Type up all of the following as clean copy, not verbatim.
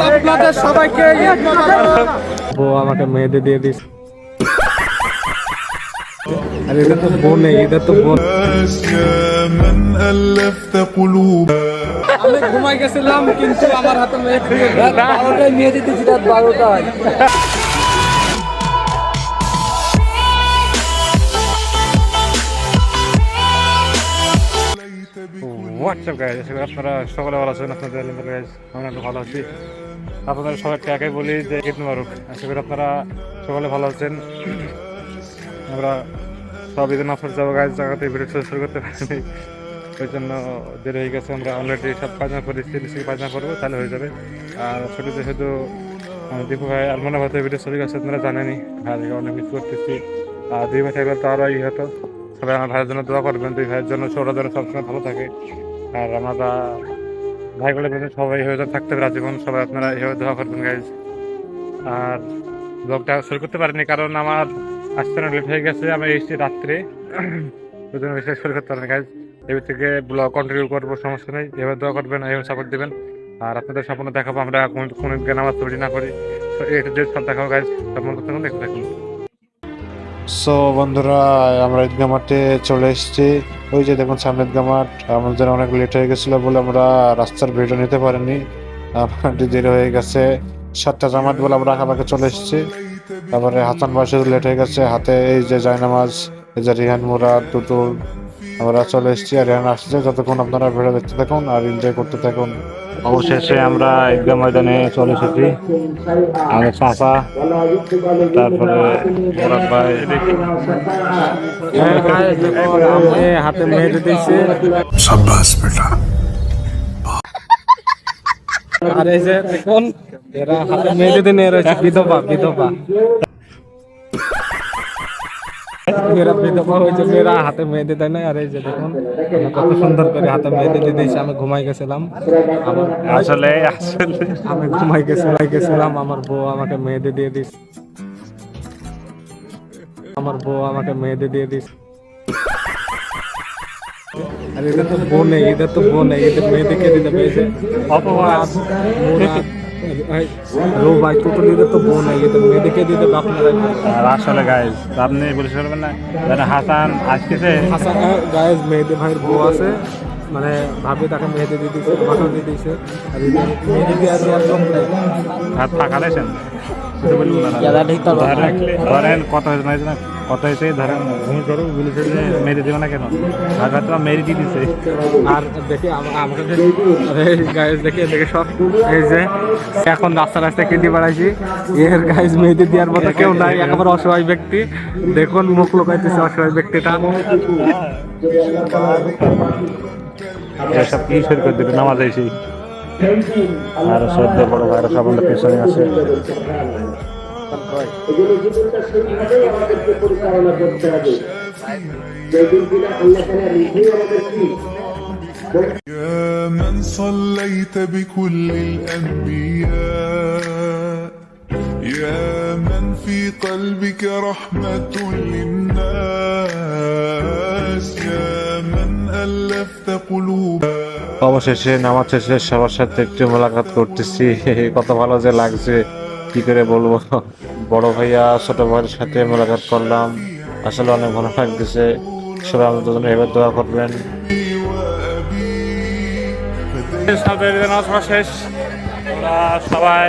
আপনাদের সবাইকে ও আমাকে মেহেদি দিয়ে দিস। আর এটা তো বোন নেই, এটা তো বোন। আমি ঘুমাই গেছিলাম কিন্তু আমার হাতে মেহেদি দিয়ে 12টায় মেহেদি দিয়েছি, রাত 12টায়। হোয়াটসঅ্যাপ গাইজ, আপনারা সকলে ভালো আছেন? আপনাদের গাইজ আমরা একটু ভালো আছি। আপনাদের সবাইকে একাই বলি যে ঈদ মুবারক। আশা করি আপনারা সকলে ভালো আছেন। আমরা সব ঈদের নামাজ যাবো গাইজ, জায়গাতে ভিডিও শুরু করতে পারিনি, ওই জন্য দেরি হয়ে গেছে। আমরা অলরেডি সব পায়জামা করেছি, পায়জামা করবো তাহলে হয়ে যাবে। আর ছুটিতে শুধু দীপু ভাই আলমনা ভাতে ভিডিও শুরু গেছে, আপনারা জানেনই। ভাইকে অনেক মিস করতেছি। আর 2 ভাই থাকলে তো আরও ই হতো। সবাই আমার ভাইয়ের জন্য দোয়া করবেন, 2 ভাইয়ের জন্য, সৌরা যেন সবসময় ভালো থাকে। আর আমরা ভাইগুলোর জন্য সবাই হয়ে থাকতে পারে জীবন, সবাই আপনারা এইভাবে দোয়া করবেন গাইজ। আর ব্লগটা শুরু করতে পারিনি কারণ আমার আসতে লেট হয়ে গেছে। আমি এসেছি রাত্রে, ওই জন্য বেশি শুরু করতে পারিনি গাইজ। এবার থেকে ব্লগ কন্টিনিউ করবো, সমস্যা নেই। এভাবে দোয়া করবেন, এইভাবে সাপোর্ট দেবেন। আর আপনাদের স্বপ্ন দেখাবো, আমরা কোনো নামাজ তৈরি না করি, সব দেখাবো গাইজ। স্বপ্ন করতে দেখতে থাকুন। সো বন্ধুরা, আমরা ঈদগাহ মাঠে চলে এসেছি। ওই যে দেখুন সামনে ঈদগাহ মাঠ। আমাদের অনেক লেট হয়ে গেছিল বলে আমরা রাস্তার ভিডিও নিতে পারিনি, দেরি হয়ে গেছে। 7টা জামাত বলে আমরা আঁকাবাঁকে চলে এসেছি। তারপরে হাসান বাসে লেট হয়ে গেছে, হাতে এই যে জায়নামাজ, এই যে রিহান, মুরাদ, টুটুল, আমরা চলে এসেছি। আর রিহান আসছে। যতক্ষণ আপনারা ভিডিও দেখতে থাকুন আর এনজয় করতে থাকুন। অবশেষে আমরা ঈদগাহ ময়দানে চলে এসেছি। আমাদের চাচা, তারপরে মুরাদ ভাই, হাতে মেহেদি দিয়েছে। শাবাশ বেটা। আর এই যে দেখুন এরা হাতে মেহেদি নিয়ে রয়েছে, বিধবা বিধবা। মেয়েরা বিধবা হয়েছে, মেয়েরা হাতে মেহেদি দেয় না। আর এই যে দেখুন কত সুন্দর করে হাতে মেহেদি দিয়ে দিয়েছে। আমি ঘুমাই গেছিলাম, আসলে আমি ঘুমাই গেছিলাম। আমার বউ আমাকে মেহেদি দিয়ে দিস, আমার বউ আমাকে মেহেদি দিয়ে দিস। আর এটা তো বোন নেই, এটা তো বোন নেই, এদের মেয়েদেরকে দিতে পেয়েছে অপবাদ। ভাই টোটাল এদের তো বোন নেই, এদের মেয়েদেরকে দিতে আপনারা। আসলে গাইজ আপনি বলে শুনবেন না, হাসান আসতেছে। হাসান গাইজ মেহেদি ভাইয়ের বউ আছে, মানে ভাবি তাকে মেহেদি দিয়ে দিয়েছে, আমাকেও দিয়ে দিয়েছে। আর মেহেদি দিয়ে আছে একদম হাত ফাঁকা দিয়েছেন। ধরেন কত হয়েছে না, কত হয়েছে ধরেন বলেছে যে মেরে দেবে না কেন, হয়তো মেরে দিয়ে দিচ্ছে। আর দেখে আমাকে গাইজ দেখে সব এই যে এখন রাস্তায় কেটে বেড়াইছি। এর গাইজ মেহেদি দেওয়ার মতো কেউ নাই, একেবারে অসহায় ব্যক্তি। দেখুন মুখ লোকাইতেছে অসহায় ব্যক্তিটা। সব কি শুরু করে দেবে নামাজ এসে। আর সদ্য বড় ভাইরা সব আমাদের পেছনে আছে। يا من صليت بكل الأنبياء يا من في قلبك رحمة للناس يا من ألفت قلوبا। অবশেষে নামাজ শেষে সবার সাথে একটু মোলাকাত করতেছি, কত ভালো যে লাগছে কি করে বলবো। বড় ভাইয়া ছোট ভাইয়ের সাথে মোলাকাত করলাম, আসলে অনেক ভালো লাগতেছে। সবাই আমাদের জন্য এবার দোয়া করবেন। শেষ সবাই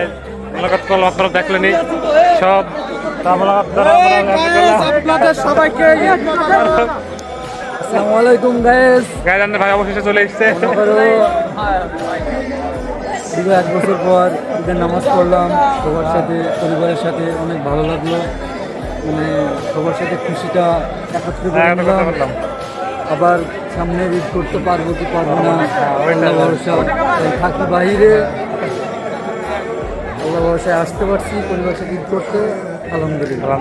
মোলাকাত করলাম, আপনারা দেখলেনি সব সবাইকে। আসসালামু আলাইকুম গাইস। ভাই অবশেষে চলে এসেছে। দীর্ঘ 1 বছর পর ঈদের নামাজ পড়লাম সবার সাথে, পরিবারের সাথে, অনেক ভালো লাগলো। মানে সবার সাথে খুশিটা একত্রে করলাম। আবার সামনে ঈদ করতে পারবো কি পারবো না আল্লাহ ভরসা। থাকি বাহিরে, আল্লাহ ভরসায় আসতে পারছি পরিবারের সাথে ঈদ করতে, আলহামদুলিল্লাহ।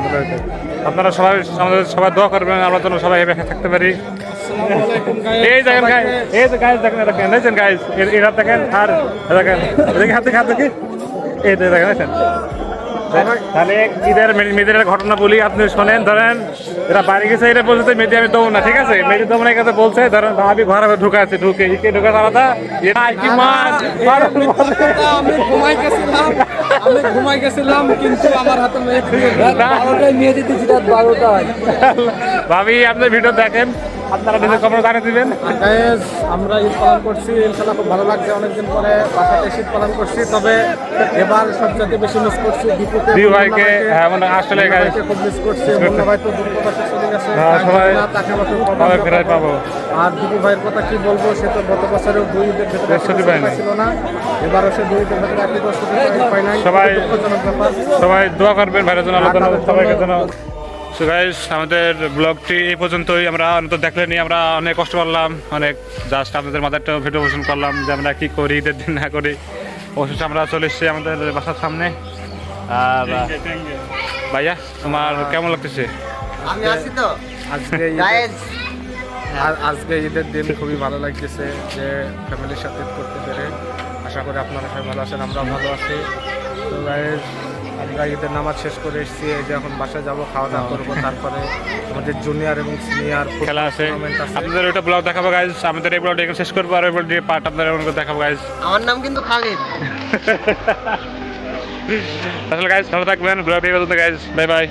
আপনারা সবাই আমাদের সবাই দোয়া করবেন, আমরা যেন সবাই এভাবে থাকতে পারি। এই দেখেন গাইস, এই যে গাইস দেখেন, দেখেন গাইস, এরা দেখেন। আর দেখেন হাতে দেখি এই দেখেন, দেখেন তাহলে ঈদের মেয়েদের একটা ঘটনা বলি, আপনি শোনেন। ধরেন এরা বাড়ি গেছে, এটা বলছে মেয়েদি আমি দেবো না, ঠিক আছে? মেয়েদি দেবো না কাছে বলছে, ধরেন ভাবি ঘরে ঢুকে আছে, ঢুকে ঢুকে আলাদা কি মাছ আমি ঘুমাই গেছিলাম কিন্তু আমার হাতে মেহেদি দিয়েছি রাত 12টায়। ভাবি আপনার ভিডিও দেখেন, আপনারা নিজের খবর জানিয়ে দিবেন। গাইস, আমরা ঈদ পালন করছি, ইনশাআল্লাহ খুব ভালো লাগছে। অনেকদিন পরে বাসাতে ঈদ পালন করছি, তবে এবার সবচেয়ে বেশি মিস করছি দীপুকে, দিউ ভাইকে। হ্যাঁ মানে আসলে guys, খুব মিস করছি। মুন্না ভাই তো দূরপ্রবাসে চলে গেছে, হ্যাঁ, সবাই তাকে আমরা খুব কম সবাই ফেরাই পাবো। আর দীপু ভাইয়ের কথা কি বলবো, সে তো গত বছরেও 2 ঈদের ভেতরে বৃহস্পতি পায় নাই। ছিল না, এবারও সে 2 ঈদের ভেতরে একই বছর পায় নাই। সবাই- দুঃখজনক ব্যাপার। সবাই দোয়া করবেন ভাইয়ের জন্য, আল্লাহ তাআলা সবাইকে যেন। সো গাইস, আমাদের ব্লগটি এই পর্যন্তই। আমরা তো দেখলেনি, আমরা অনেক কষ্ট করলাম, অনেক জাস্ট আপনাদের মাঝে একটা ভিডিও পোষণ করলাম যে আমরা কি করি ঈদের দিন না করি। অবশেষে আমরা চলে এসেছি আমাদের বাসার সামনে। আর ভাইয়া, তোমার কেমন লাগতেছে? আমি আছি তো আজকে গাইজ। আজকে ঈদের দিন খুবই ভালো লাগতেছে যে ফ্যামিলির সাথে ঈদ করতে পেরে। আশা করি আপনারা সবাই ভালো আছেন, আমরা ভালো আছি। তো গাইজ, আমরা ঈদের নামাজ শেষ করে এসেছি, এই যে এখন বাসায় যাবো, খাওয়া দাওয়া করবো। তারপরে আমাদের জুনিয়র এবং সিনিয়র খেলা আছে, আপনাদের ওইটা ব্লগ দেখাবো গাইজ। আমাদের এই ব্লগটা এখানে শেষ করবো, আর ওই ব্লগ দিয়ে পার্ট আপনাদের অন্য দেখাবো গাইজ। আমার নাম কিন্তু খালিদ। আসলে গাইজ ভালো থাকবেন, ব্লগটি এই পর্যন্ত গাইজ, বাই বাই।